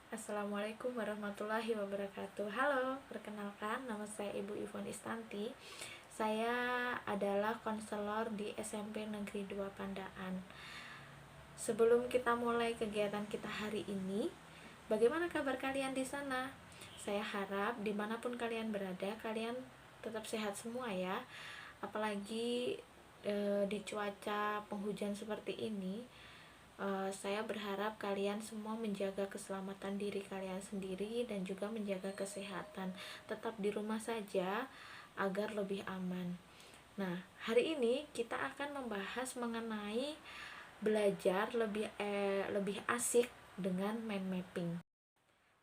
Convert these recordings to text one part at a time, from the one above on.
Assalamualaikum warahmatullahi wabarakatuh. Halo, perkenalkan nama saya Ibu Ivon Istanti. Saya adalah konselor di SMP Negeri 2 Pandaan. Sebelum kita mulai kegiatan kita hari ini, bagaimana kabar kalian di sana? Saya harap dimanapun kalian berada, kalian tetap sehat semua ya. Apalagi di cuaca penghujan seperti ini. Saya berharap kalian semua menjaga keselamatan diri kalian sendiri dan juga menjaga kesehatan. Tetap di rumah saja agar lebih aman. Nah, hari ini kita akan membahas mengenai belajar lebih asik dengan mind mapping.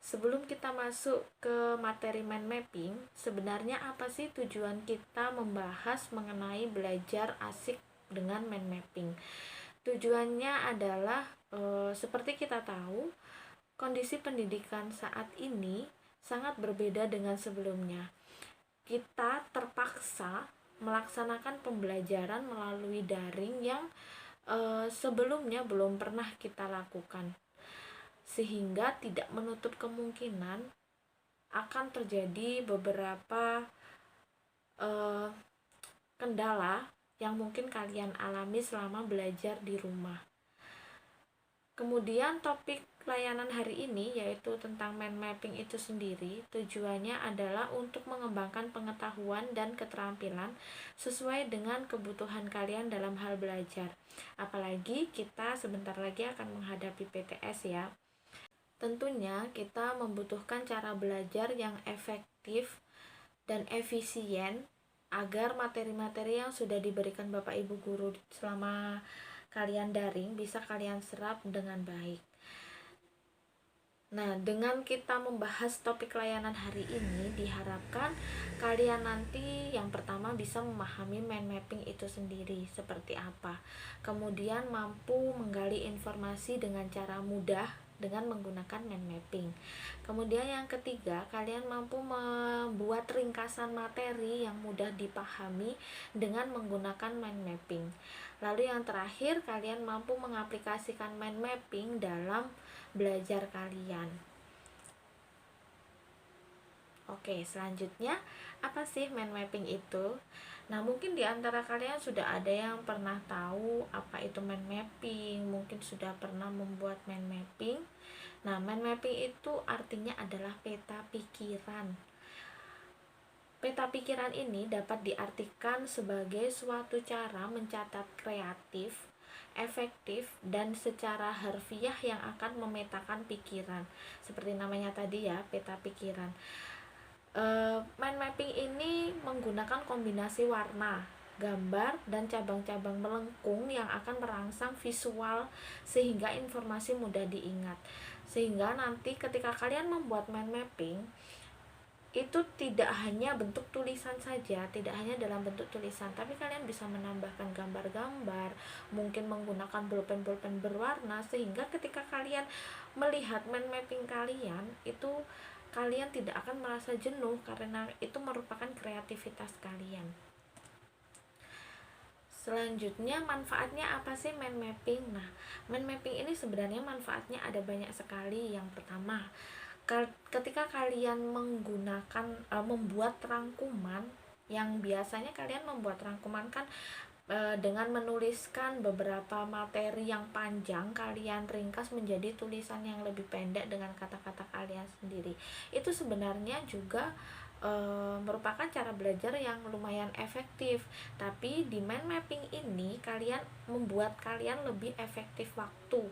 Sebelum kita masuk ke materi mind mapping, sebenarnya apa sih tujuan kita membahas mengenai belajar asik dengan mind mapping? Tujuannya adalah seperti kita tahu, kondisi pendidikan saat ini sangat berbeda dengan sebelumnya. Kita terpaksa melaksanakan pembelajaran melalui daring yang sebelumnya belum pernah kita lakukan, sehingga tidak menutup kemungkinan akan terjadi beberapa kendala yang mungkin kalian alami selama belajar di rumah. Kemudian topik layanan hari ini yaitu tentang mind mapping itu sendiri. Tujuannya adalah untuk mengembangkan pengetahuan dan keterampilan sesuai dengan kebutuhan kalian dalam hal belajar. Apalagi kita sebentar lagi akan menghadapi PTS ya. Tentunya kita membutuhkan cara belajar yang efektif dan efisien agar materi-materi yang sudah diberikan Bapak Ibu guru selama kalian daring bisa kalian serap dengan baik. Nah, dengan kita membahas topik layanan hari ini, diharapkan kalian nanti yang pertama bisa memahami mind mapping itu sendiri seperti apa. Kemudian mampu menggali informasi dengan cara mudah dengan menggunakan mind mapping. Kemudian yang ketiga, kalian mampu membuat ringkasan materi yang mudah dipahami dengan menggunakan mind mapping. Lalu yang terakhir, kalian mampu mengaplikasikan mind mapping dalam belajar kalian. Oke, selanjutnya apa sih mind mapping itu? Nah, mungkin di antara kalian sudah ada yang pernah tahu apa itu mind mapping, mungkin sudah pernah membuat mind mapping. Nah, mind mapping itu artinya adalah peta pikiran. Peta pikiran ini dapat diartikan sebagai suatu cara mencatat kreatif, efektif, dan secara harfiah yang akan memetakan pikiran. Seperti namanya tadi ya, peta pikiran. Mind mapping ini menggunakan kombinasi warna, gambar, dan cabang-cabang melengkung yang akan merangsang visual sehingga informasi mudah diingat. Sehingga nanti ketika kalian membuat mind mapping, itu tidak hanya bentuk tulisan saja, tidak hanya dalam bentuk tulisan, tapi kalian bisa menambahkan gambar-gambar, mungkin menggunakan bolpen-bolpen berwarna, sehingga ketika kalian melihat mind mapping kalian, itu kalian tidak akan merasa jenuh karena itu merupakan kreativitas kalian. Selanjutnya, manfaatnya apa sih mind mapping? Nah, mind mapping ini sebenarnya manfaatnya ada banyak sekali. Yang pertama, ketika kalian menggunakan membuat rangkuman, yang biasanya kalian membuat rangkuman kan dengan menuliskan beberapa materi yang panjang, kalian ringkas menjadi tulisan yang lebih pendek dengan kata-kata kalian sendiri. Itu sebenarnya juga merupakan cara belajar yang lumayan efektif. Tapi di mind mapping ini kalian membuat kalian lebih efektif waktu.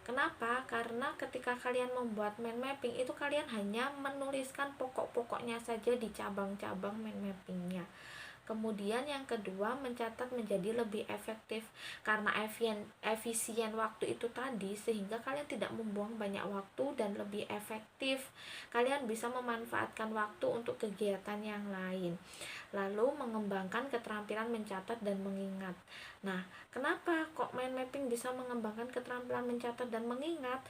Kenapa? Karena ketika kalian membuat mind mapping itu kalian hanya menuliskan pokok-pokoknya saja di cabang-cabang mind mappingnya. Kemudian yang kedua, mencatat menjadi lebih efektif karena efisien waktu itu tadi, sehingga kalian tidak membuang banyak waktu dan lebih efektif. Kalian bisa memanfaatkan waktu untuk kegiatan yang lain. Lalu mengembangkan keterampilan mencatat dan mengingat. Nah, kenapa kok mind mapping bisa mengembangkan keterampilan mencatat dan mengingat?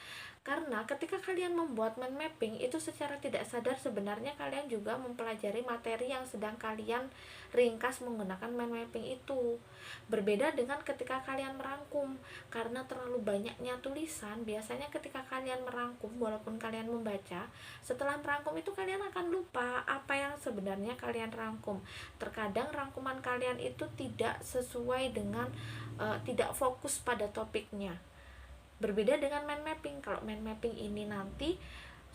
Karena ketika kalian membuat mind mapping itu secara tidak sadar sebenarnya kalian juga mempelajari materi yang sedang kalian ringkas menggunakan mind mapping itu. Berbeda dengan ketika kalian merangkum, karena terlalu banyaknya tulisan, biasanya ketika kalian merangkum walaupun kalian membaca, setelah merangkum itu kalian akan lupa apa yang sebenarnya kalian rangkum. Terkadang rangkuman kalian itu tidak sesuai dengan tidak fokus pada topiknya. Berbeda dengan mind mapping. Kalau mind mapping ini nanti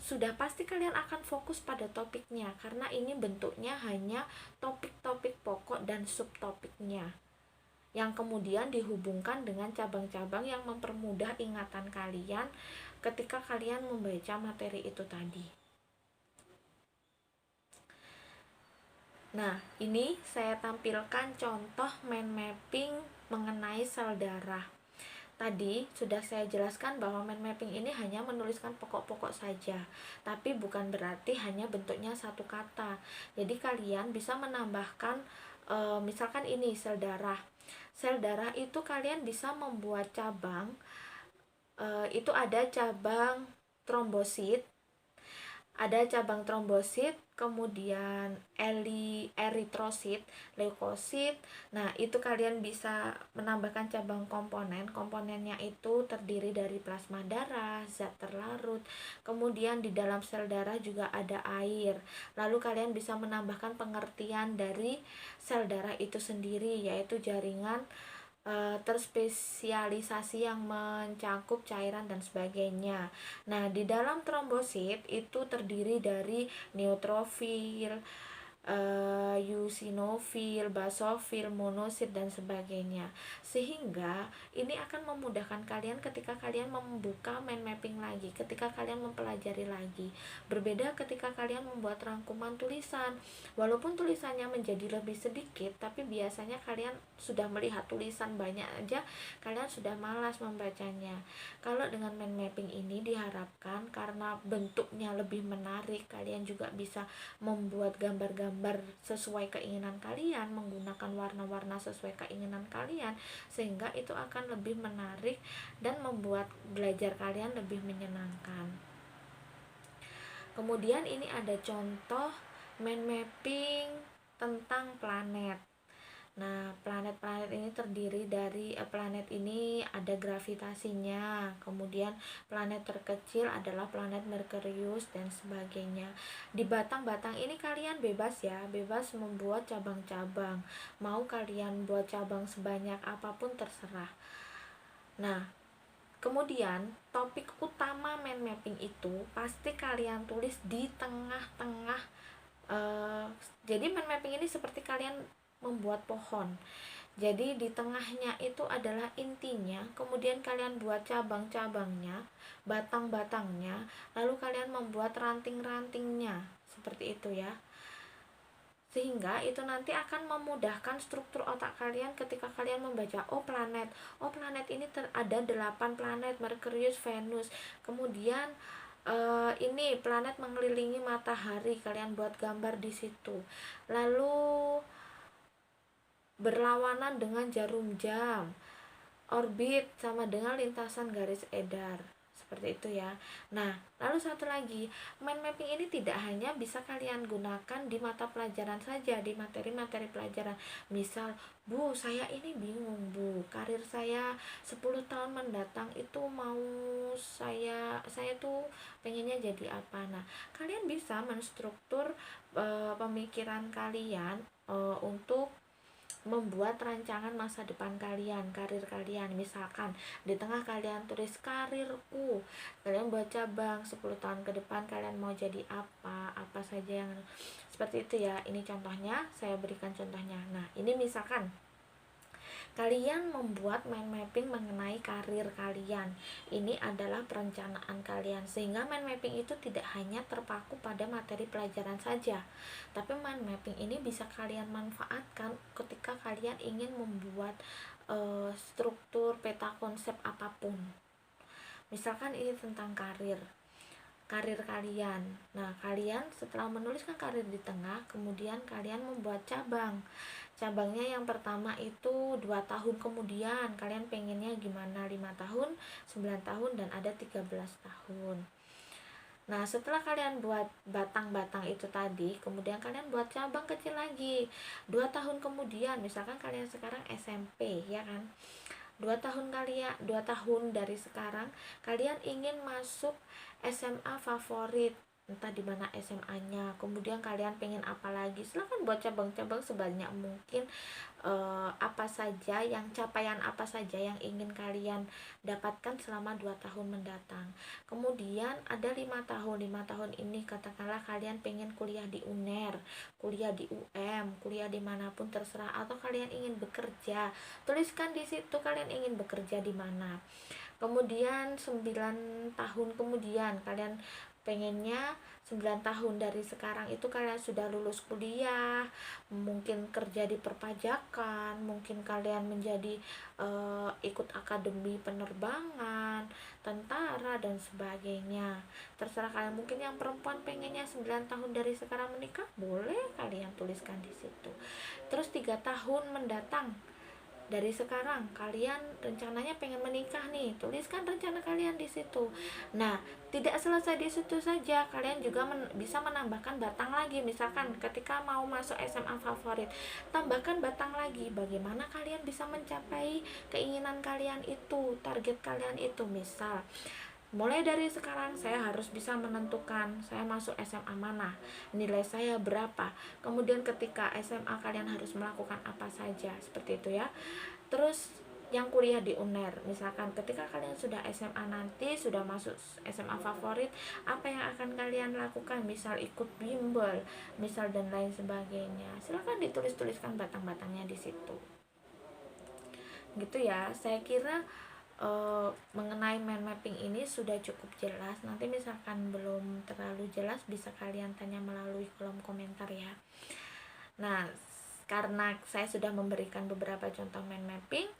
sudah pasti kalian akan fokus pada topiknya, karena ini bentuknya hanya topik-topik pokok dan subtopiknya yang kemudian dihubungkan dengan cabang-cabang yang mempermudah ingatan kalian ketika kalian membaca materi itu tadi. Nah, ini saya tampilkan contoh mind mapping mengenai sel darah. Tadi sudah saya jelaskan bahwa mind mapping ini hanya menuliskan pokok-pokok saja, tapi bukan berarti hanya bentuknya satu kata. Jadi kalian bisa menambahkan misalkan ini sel darah. Sel darah itu kalian bisa membuat cabang, itu ada cabang trombosit, kemudian eritrosit, leukosit. Nah, itu kalian bisa menambahkan cabang komponen. Komponennya itu terdiri dari plasma darah, zat terlarut. Kemudian di dalam sel darah juga ada air. Lalu kalian bisa menambahkan pengertian dari sel darah itu sendiri, yaitu jaringan terspesialisasi yang mencakup cairan dan sebagainya. Nah, di dalam trombosit itu terdiri dari neutrofil, eosinofil, basofil, monosit dan sebagainya. Sehingga ini akan memudahkan kalian ketika kalian membuka mind mapping lagi, ketika kalian mempelajari lagi. Berbeda ketika kalian membuat rangkuman tulisan. Walaupun tulisannya menjadi lebih sedikit, tapi biasanya kalian sudah melihat tulisan banyak aja, kalian sudah malas membacanya. Kalau dengan mind mapping ini diharapkan karena bentuknya lebih menarik, kalian juga bisa membuat gambar-gambar sesuai keinginan kalian, menggunakan warna-warna sesuai keinginan kalian, sehingga itu akan lebih menarik dan membuat belajar kalian lebih menyenangkan. Kemudian ini ada contoh mind mapping tentang planet. Nah, planet-planet ini terdiri dari planet ini ada gravitasinya, kemudian planet terkecil adalah planet Merkurius dan sebagainya. Di batang-batang ini kalian bebas ya, bebas membuat cabang-cabang. Mau kalian buat cabang sebanyak apapun terserah. Nah, kemudian topik utama mind mapping itu pasti kalian tulis di tengah-tengah. Jadi mind mapping ini seperti kalian membuat pohon. Jadi di tengahnya itu adalah intinya, kemudian kalian buat cabang-cabangnya, batang-batangnya, lalu kalian membuat ranting-rantingnya, seperti itu ya. Sehingga itu nanti akan memudahkan struktur otak kalian ketika kalian membaca, oh planet ini ada 8 planet, Merkurius, Venus, kemudian ini planet mengelilingi matahari, kalian buat gambar di situ. Lalu berlawanan dengan jarum jam, orbit sama dengan lintasan garis edar, seperti itu ya. Nah, lalu satu lagi, mind mapping ini tidak hanya bisa kalian gunakan di mata pelajaran saja, di materi-materi pelajaran. Misal, Bu, saya ini bingung, Bu, karir saya 10 tahun mendatang itu mau saya tuh pengennya jadi apa. Nah, kalian bisa menstruktur pemikiran kalian untuk membuat rancangan masa depan kalian, karir kalian. Misalkan di tengah kalian tulis karirku, kalian buat cabang 10 tahun ke depan kalian mau jadi apa saja yang seperti itu ya. Ini contohnya, saya berikan contohnya. Nah, ini misalkan kalian membuat mind mapping mengenai karir kalian. Ini adalah perencanaan kalian, sehingga mind mapping itu tidak hanya terpaku pada materi pelajaran saja, tapi mind mapping ini bisa kalian manfaatkan ketika kalian ingin membuat struktur peta konsep apapun. Misalkan ini tentang karir karir kalian. Nah, kalian setelah menuliskan karir di tengah, kemudian kalian membuat cabang. Cabangnya yang pertama itu 2 tahun kemudian, kalian pengennya gimana, 5 tahun, 9 tahun, dan ada 13 tahun. Nah, setelah kalian buat batang-batang itu tadi, kemudian kalian buat cabang kecil lagi. 2 tahun kemudian, misalkan kalian sekarang SMP, ya kan? 2 tahun dari sekarang kalian ingin masuk SMA favorit, entah di mana SMA-nya. Kemudian kalian pengen apa lagi, silahkan buat cabang-cabang sebanyak mungkin. Apa saja yang capaian apa saja yang ingin kalian dapatkan selama 2 tahun mendatang. Kemudian ada 5 tahun. 5 tahun ini katakanlah kalian pengen kuliah di UNER, kuliah di UM, kuliah dimanapun terserah, atau kalian ingin bekerja. Tuliskan di situ kalian ingin bekerja di mana. Kemudian 9 tahun kemudian kalian pengennya 9 tahun dari sekarang itu kalian sudah lulus kuliah, mungkin kerja di perpajakan, mungkin kalian menjadi ikut akademi penerbangan, tentara, dan sebagainya. Terserah kalian. Mungkin yang perempuan pengennya 9 tahun dari sekarang menikah, boleh kalian tuliskan di situ. Terus 3 tahun mendatang dari sekarang kalian rencananya pengen menikah nih, tuliskan rencana kalian di situ. Nah, tidak selesai di situ saja, kalian juga bisa menambahkan batang lagi. Misalkan ketika mau masuk SMA favorit, tambahkan batang lagi bagaimana kalian bisa mencapai keinginan kalian itu, target kalian itu. Misal, mulai dari sekarang saya harus bisa menentukan saya masuk SMA mana, nilai saya berapa. Kemudian ketika SMA kalian harus melakukan apa saja, seperti itu ya. Terus yang kuliah di UNER, misalkan ketika kalian sudah SMA nanti, sudah masuk SMA favorit, apa yang akan kalian lakukan? Misal ikut bimbel, misal, dan lain sebagainya. Silakan ditulis-tuliskan batang-batangnya di situ. Gitu ya. Saya kira mengenai mind mapping ini sudah cukup jelas. Nanti misalkan belum terlalu jelas, bisa kalian tanya melalui kolom komentar ya. Nah, karena saya sudah memberikan beberapa contoh mind mapping,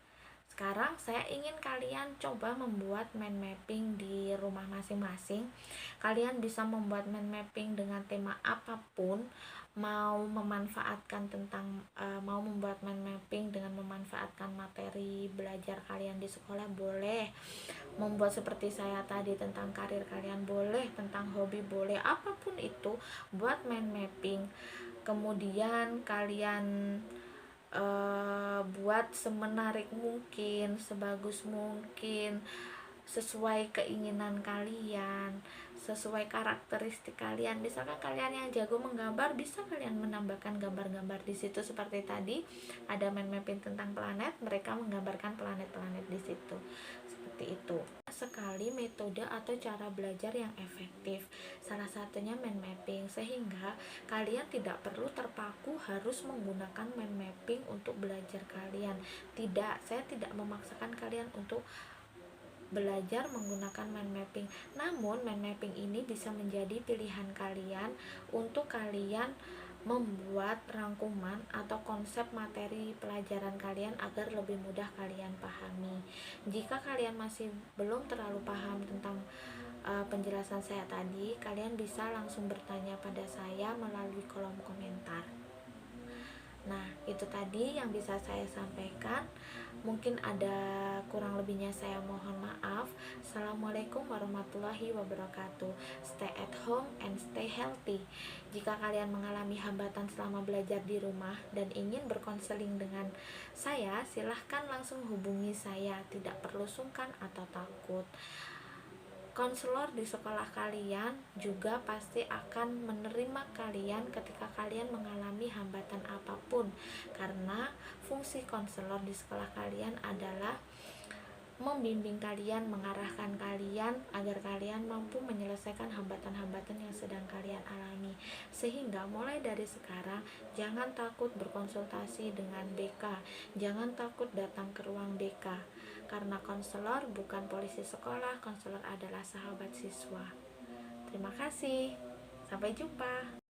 sekarang saya ingin kalian coba membuat mind mapping di rumah masing-masing. Kalian bisa membuat mind mapping dengan tema apapun. Mau memanfaatkan mau membuat mind mapping dengan memanfaatkan materi belajar kalian di sekolah, boleh. Membuat seperti saya tadi tentang karir kalian, boleh. Tentang hobi, boleh. Apapun itu, buat mind mapping. Kemudian kalian buat semenarik mungkin, sebagus mungkin, sesuai keinginan kalian, sesuai karakteristik kalian. Misalkan kalian yang jago menggambar, bisa kalian menambahkan gambar-gambar di situ. Seperti tadi ada mind mapping tentang planet, mereka menggambarkan planet-planet di situ. Seperti itu. Sekali metode atau cara belajar yang efektif, salah satunya mind mapping, sehingga kalian tidak perlu terpaku harus menggunakan mind mapping untuk belajar kalian. Tidak, saya tidak memaksakan kalian untuk belajar menggunakan mind mapping. Namun mind mapping ini bisa menjadi pilihan kalian untuk kalian membuat rangkuman atau konsep materi pelajaran kalian agar lebih mudah kalian pahami. Jika kalian masih belum terlalu paham tentang penjelasan saya tadi, kalian bisa langsung bertanya pada saya melalui kolom komentar. Nah, itu tadi yang bisa saya sampaikan. Mungkin ada kurang lebihnya, saya mohon maaf. Assalamualaikum warahmatullahi wabarakatuh. Stay at home and stay healthy. Jika kalian mengalami hambatan selama belajar di rumah dan ingin berkonseling dengan saya, silahkan langsung hubungi saya. Tidak perlu sungkan atau takut. Konselor di sekolah kalian juga pasti akan menerima kalian ketika kalian mengalami hambatan apapun, karena fungsi konselor di sekolah kalian adalah membimbing kalian, mengarahkan kalian agar kalian mampu menyelesaikan hambatan-hambatan yang sedang kalian alami. Sehingga mulai dari sekarang jangan takut berkonsultasi dengan BK, jangan takut datang ke ruang BK, karena konselor bukan polisi sekolah, konselor adalah sahabat siswa. Terima kasih, sampai jumpa.